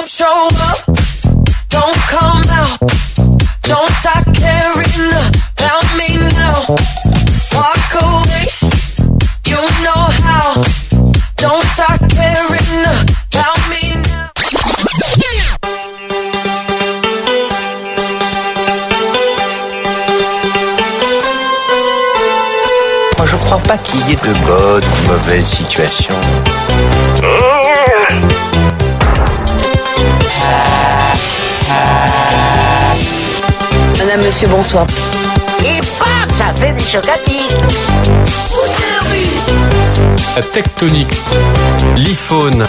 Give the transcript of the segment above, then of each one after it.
show up, don't come out, don't start caring about me now. Walk away, you know how, don't start caring about me now. Moi je crois pas qu'il y ait de bonnes ou de mauvaises situations. Madame, monsieur, bonsoir. Et bam, ça fait des chocs à pic. La tectonique, l'iPhone.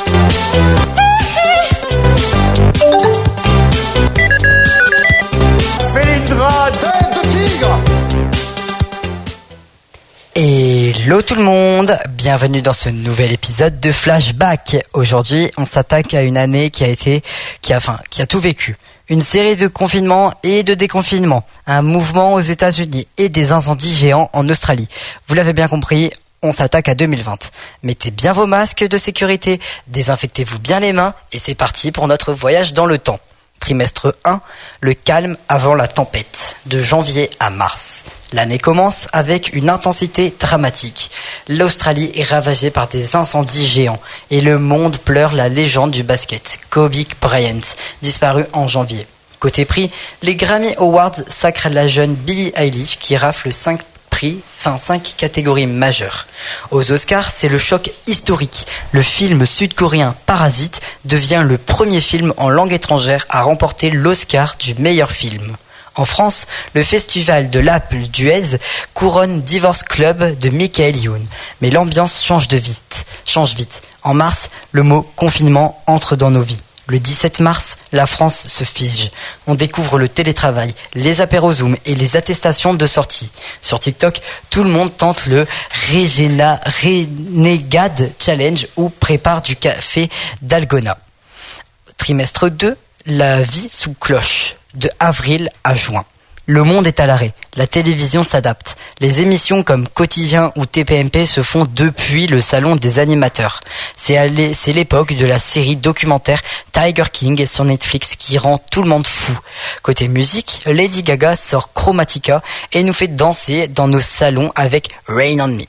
Félindra, tête de tigre. Hello tout le monde, bienvenue dans ce nouvel épisode de Flashback. Aujourd'hui, on s'attaque à une année qui a tout vécu. Une série de confinements et de déconfinements, un mouvement aux États-Unis et des incendies géants en Australie. Vous l'avez bien compris, on s'attaque à 2020. Mettez bien vos masques de sécurité, désinfectez-vous bien les mains et c'est parti pour notre voyage dans le temps. Trimestre 1, le calme avant la tempête, de janvier à mars. L'année commence avec une intensité dramatique. L'Australie est ravagée par des incendies géants et le monde pleure la légende du basket, Kobe Bryant, disparu en janvier. Côté prix, les Grammy Awards sacrent la jeune Billie Eilish qui rafle 5 catégories majeures. Aux Oscars, c'est le choc historique. Le film sud-coréen Parasite devient le premier film en langue étrangère à remporter l'Oscar du meilleur film. En France, le festival de l'Apple d'Huez couronne Divorce Club de Michael Youn. Mais l'ambiance change vite. En mars, le mot confinement entre dans nos vies. Le 17 mars, la France se fige. On découvre le télétravail, les apéros Zoom et les attestations de sortie. Sur TikTok, tout le monde tente le Renegade Challenge ou prépare du café d'Algona. Trimestre 2, la vie sous cloche, de avril à juin. Le monde est à l'arrêt, la télévision s'adapte. Les émissions comme Quotidien ou TPMP se font depuis le salon des animateurs. C'est l'époque de la série documentaire Tiger King sur Netflix qui rend tout le monde fou. Côté musique, Lady Gaga sort Chromatica et nous fait danser dans nos salons avec Rain on Me.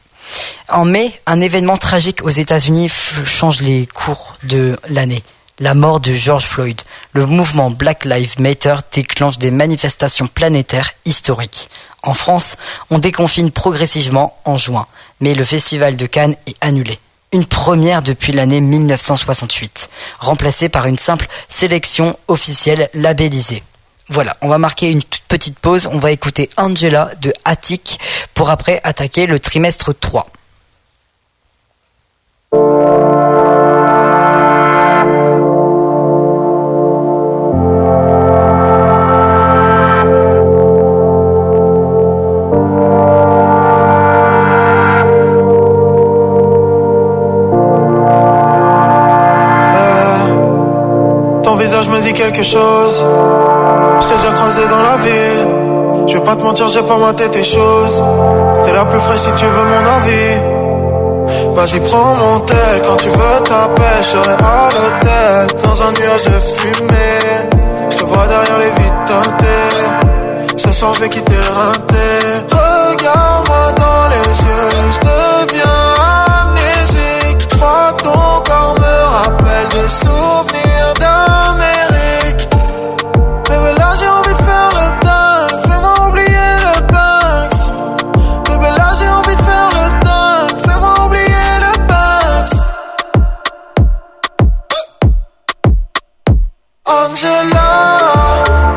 En mai, un événement tragique aux États-Unis change les cours de l'année. La mort de George Floyd. Le mouvement Black Lives Matter déclenche des manifestations planétaires historiques. En France, on déconfine progressivement en juin, mais le festival de Cannes est annulé. Une première depuis l'année 1968, remplacée par une simple sélection officielle labellisée. Voilà, on va marquer une toute petite pause, on va écouter Angela de Attic pour après attaquer le trimestre 3. Quelque chose, je t'ai déjà croisé dans la ville. Je vais pas te mentir, j'ai pas maté tes choses. T'es la plus fraîche si tu veux mon avis. Vas-y, prends mon tel, quand tu veux t'appelles. Je serai à l'hôtel, dans un nuage de fumée. Je te vois derrière les vitres teintées. Ce soir je vais quitter le rinté. Regarde-moi dans les yeux, je deviens amnésique. Je crois que ton corps me rappelle des souvenirs d'Amérique. Bébé là j'ai envie de faire le dingue, fais-moi oublier le Banks. Bébé là j'ai envie de faire le dingue, fais-moi oublier le Banks. Angela,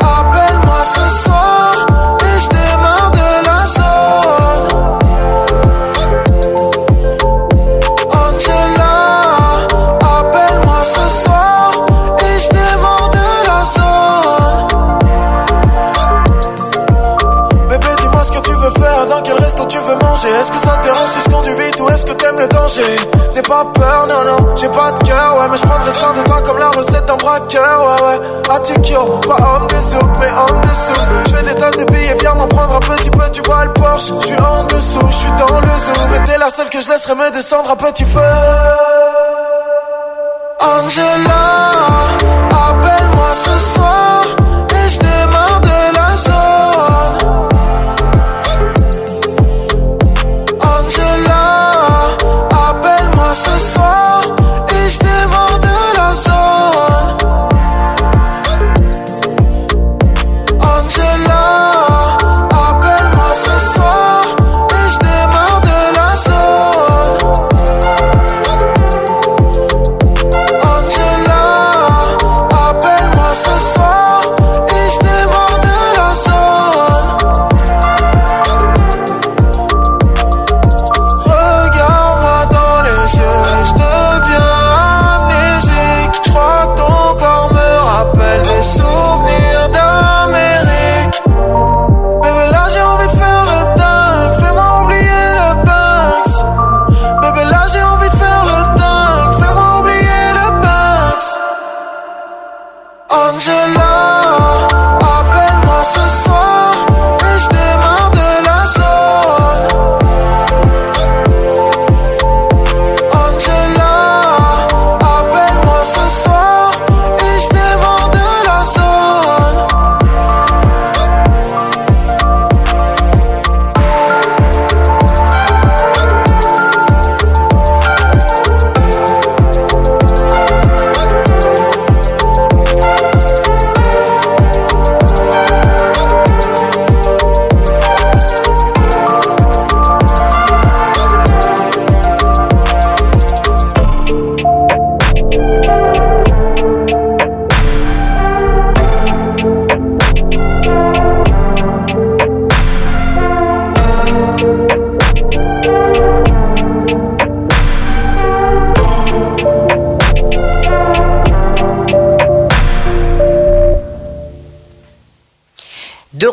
appelle-moi ce soir et je démarre de la zone. Angela, appelle-moi ce soir et je démarre de la zone. Bébé, dis-moi ce que tu veux faire, dans quel resto tu veux manger. Est-ce que ça te dérange si je conduis vite ou est-ce que t'aimes le danger? N'aie pas peur, non, non, j'ai pas de cœur, ouais, mais je prendrai soin de toi comme la recette d'un braqueur, ouais, ouais. Attikyo, pas homme de souk, mais homme de souk. Je fais des tonnes de billets, viens m'en prendre un petit peu, tu vois le Porsche. Je suis en dessous, je suis dans le zoo, mais t'es la seule que je laisserai me descendre à petit feu. Angela, appelle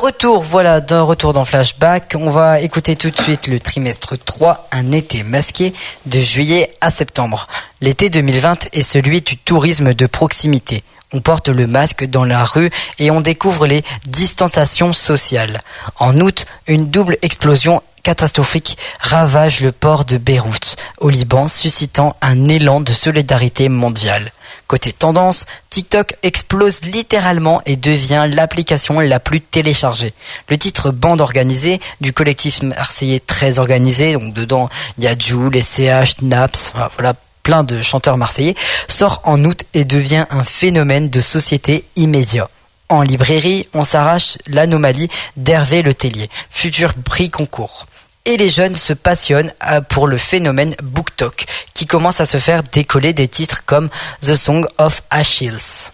retour, voilà, d'un retour dans Flashback. On va écouter tout de suite le trimestre 3, un été masqué, de juillet à septembre. L'été 2020 est celui du tourisme de proximité. On porte le masque dans la rue et on découvre les distanciations sociales. En août, une double explosion catastrophique ravage le port de Beyrouth, au Liban, suscitant un élan de solidarité mondiale. Côté tendance, TikTok explose littéralement et devient l'application la plus téléchargée. Le titre Bande organisée du collectif marseillais Très Organisé, donc dedans il y a Jul, SCH, Naps, voilà, plein de chanteurs marseillais, sort en août et devient un phénomène de société immédiat. En librairie, on s'arrache l'anomalie d'Hervé Le Tellier, futur prix concours. Et les jeunes se passionnent pour le phénomène BookTok, qui commence à se faire décoller des titres comme The Song of Achilles.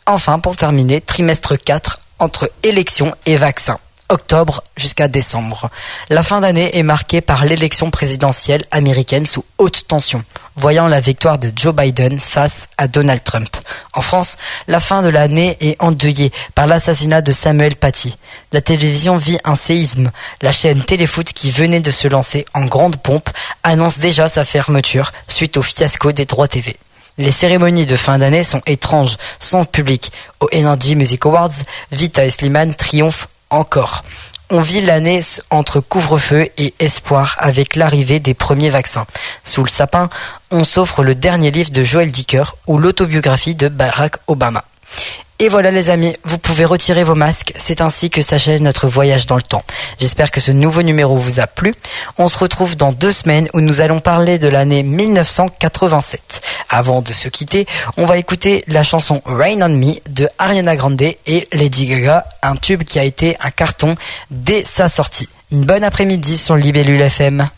Enfin, pour terminer, trimestre 4, entre élections et vaccins. Octobre jusqu'à décembre. La fin d'année est marquée par l'élection présidentielle américaine sous haute tension, voyant la victoire de Joe Biden face à Donald Trump. En France, la fin de l'année est endeuillée par l'assassinat de Samuel Paty. La télévision vit un séisme. La chaîne Téléfoot, qui venait de se lancer en grande pompe, annonce déjà sa fermeture suite au fiasco des droits TV. Les cérémonies de fin d'année sont étranges, sans public. Au Energy Music Awards, Vita et Slimane triomphent encore. On vit l'année entre couvre-feu et espoir avec l'arrivée des premiers vaccins. Sous le sapin, on s'offre le dernier livre de Joël Dicker ou l'autobiographie de Barack Obama. Et voilà les amis, vous pouvez retirer vos masques, c'est ainsi que s'achève notre voyage dans le temps. J'espère que ce nouveau numéro vous a plu. On se retrouve dans 2 semaines où nous allons parler de l'année 1987. Avant de se quitter, on va écouter la chanson Rain on Me de Ariana Grande et Lady Gaga, un tube qui a été un carton dès sa sortie. Une bonne après-midi sur Libellule FM.